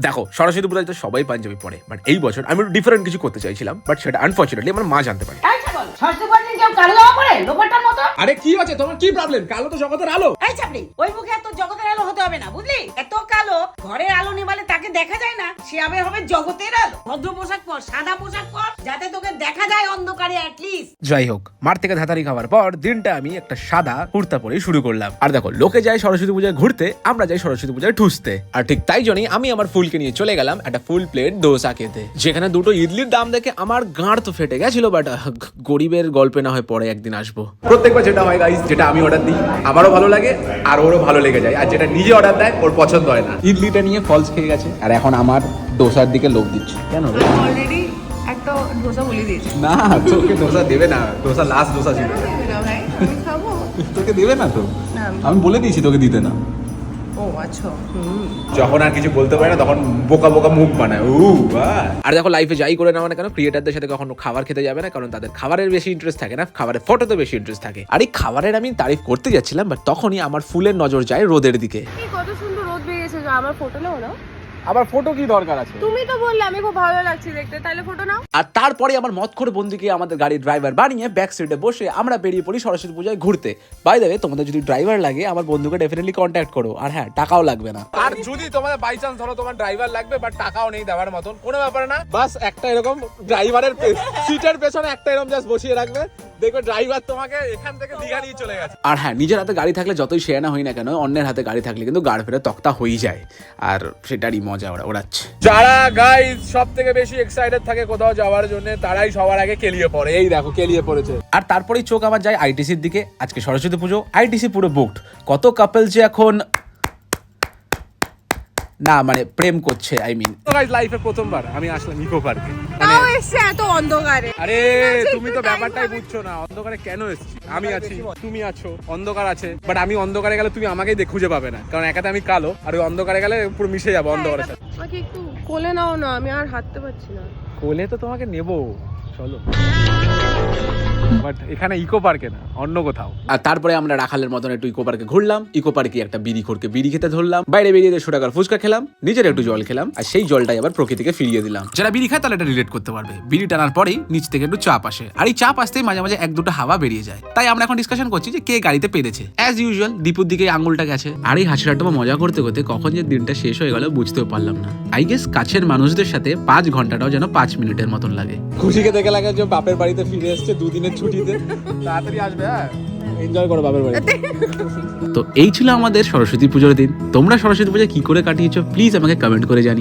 দেখো সরস্বতী পূজায় তো সবাই পাঞ্জাবি পরে, বাট এই বছর আমি একটু ডিফারেন্ট কিছু করতে চাইছিলাম, বাট সেটা আনফরচুনেটলি আমার মা জানতে পারে। আরে কি আছে তোমার, কি প্রবলেম? কালো তো জগতের আলো। এই চাপড়ি, ওই মুখে এত জগতের আলো হতে হবে না, বুঝলি? এত কালো ঘরের আলো নিবালে তাকে দেখা যায় না, সে আবে হবে জগতের আলো। ভদ্র পোশাক পর, সাদা পোশাক পর, যাতে তোকে দেখা যায় অন্ধকারে অ্যাট লিস্ট। যাই হোক, মার থেকে ধাতারি খাওয়ার পর দিনটা আমি একটা সাদা কুর্তা পরে শুরু করলাম। আর দেখো, লোকে যায় সরস্বতী পূজায় ঘুরতে, আমরা যাই সরস্বতী পূজায় ঠুসতে। আর ঠিক তাই জন্যই আমি আমার ফুলকে নিয়ে চলে গেলাম একটা ফুল প্লেট দোসা খেতে, যেখানে দুটো ইডলির দাম দেখে আমার গাঁড় তো ফেটে গেছিল। বাট গরিবের গল্পে না হয় পরে একদিন আসবো। প্রত্যেকবার যেটা হয় গাইস, যেটা আমি অর্ডার দিই আমারও ভালো লাগে আর ওরও ভালো লেগে যায়, আর যেটা নিজে অর্ডার দেয় ওর পছন্দ হয় না। ইডলিটা নিয়ে ফলস খেয়ে গেছে আর এখন আমার ডোসার দিকে লোভ দিচ্ছে। কেন রে? অলরেডি একটা ডোসা বলে দিয়েছি না, তোকে ডোসা দেবে না, ডোসা লাস্ট ডোসা ছিল। ভাই, আমি খাবো তোকে দেবে না তো? না। আমি বলে দিয়েছি তোকে দিতে না। ও আচ্ছা। যখন আর কিছু বলতে পারে না তখন বোকা বোকা মুখ বানায়। আর দেখো, লাইফে যাই করে না মানে কেন, ক্রিয়েটারদের সাথে কখনো খাবার খেতে যাবে না, কারণ তাদের খাবারের বেশি ইন্টারেস্ট থাকে না, খাবারের ফটোতে বেশি ইন্টারেস্ট থাকে। আর এই খাবারের আমি তারিফ করতে যাচ্ছিলাম, বাট তখনই আমার ফুলের নজর যায় রোদের দিকে। কত সুন্দর রোদ বেরিয়েছে, আমার ফটো নাও না। আবার ফটো কি দরকার আছে? তুমি তো বললে আমি খুব ভালো লাগছে দেখতে, তাহলে ফটো নাও। আর তারপরে আমার মত করে বন্ধুকে আমাদের গাড়ির ড্রাইভার বানিয়ে ব্যাক সিটে বসে আমরা বেরিয়ে পড়ি সরস্বতী পূজায় ঘুরতে। বাই দ্য ওয়ে, তোমাদের যদি ড্রাইভার লাগে আমার বন্ধুকে ডেফিনেটলি কন্ট্যাক্ট করো, আর হ্যাঁ, টাকাও লাগবে না। আর যদি তোমাদের বাই চান্স ধরো তোমার ড্রাইভার লাগবে বাট টাকাও নেই দেওয়ার মতন, কোনো ব্যাপার না, বাস একটা এরকম ড্রাইভারের সিটের পেছনে একটা এরকম জাস্ট বসিয়ে রাখবে, দেখবে ড্রাইভার তোমাকে এখান থেকে দীঘা নিয়ে চলে গেছে। আর হ্যাঁ, নিজের হাতে গাড়ি থাকলে যতই শেয়ার না হই না কেন, অন্যের হাতে গাড়ি থাকলে কিন্তু গাড় ফেরে তক্তা হয়ে যায়, আর সেটারই মজা ওড়াচ্ছে। যারা গাইস সব থেকে বেশি এক্সাইটেড থাকে কোথাও যাওয়ার জন্য, তারাই সবার আগে কেলিয়ে পড়ে। এই দেখো কেলিয়ে পড়েছে। আর তারপরেই চোখ আমার যায় আইটিসির দিকে। আজকে সরস্বতী পুজো, আইটিসি পুরো বুকড। কত কাপল যে এখন না মানে প্রেম করছে, আই মিন। তো গাইস লাইফে প্রথমবার আমি আসলাম ইকো পার্কে। তাও এসছে এত অন্ধকারে। আরে তুমি তো ব্যাপারটাই বুঝছো না, অন্ধকারে কেন এসেছি। আমি আছি, তুমি আছো, অন্ধকার আছে, বাট আমি অন্ধকারে গেলে তুমি আমাকেই খুঁজে পাবে না, কারণ একাতে আমি কালো, আর ওই অন্ধকারে গেলে পুরো মিশে যাবো অন্ধকারের সাথে। আমাকে একটু কোলে নাও না, আমি আর হাঁটতে পারছি না। কোলে তো তোমাকে নেবো, চলো। বাট এখানে ইকো পার্কে না, অন্য কোথাও। আর তারপরে আমরা রাখালের মতন একটু ইকো পার্কে ঘুরলাম। ইকো পার্কে একটা বিড়ি খোরকে বিড়ি খেতে ধরলাম, বাইরে বেরিয়ে 150 টাকার ফুচকা খেলাম, নিজের একটু জল খেলাম, আর সেই জলটাই আবার প্রকৃতিকে ফিরিয়ে দিলাম। যারা বিড়ি খায় তাহলে এটা রিলেট করতে পারবে। বিড়ি টানার পরেই নিচ থেকে একটু চাপ আসে, আর এই চাপ আসতেই মাঝে মাঝে 1-2টা হাওয়া বেরিয়ে যায়। তাই আমরা এখন ডিসকাশন করছি যে কে গাড়িতে পেরেছে। অ্যাজ ইউজুয়াল দীপুর দিকে আঙুলটা গেছে। আর এই হাসিটা মজা করতে করতে কখন যে দিনটা শেষ হয়ে গেল বুঝতেও পারলাম না। আই গেস কাছের মানুষদের সাথে 5 ঘন্টাটাও যেন 5 মিনিটের মতন লাগে। খুশিকে দেখে লাগে যে বাপের বাড়িতে ফিরে এসছে 2 দিনের ছুটিতে, তাড়াতাড়ি আসবে। হ্যাঁ, এনজয় করো বাপের বাড়িতে। তো এই ছিল আমাদের সরস্বতী পুজোর দিন। তোমরা সরস্বতী পূজা কি করে কাটিয়েছো প্লিজ আমাকে কমেন্ট করে জানিও।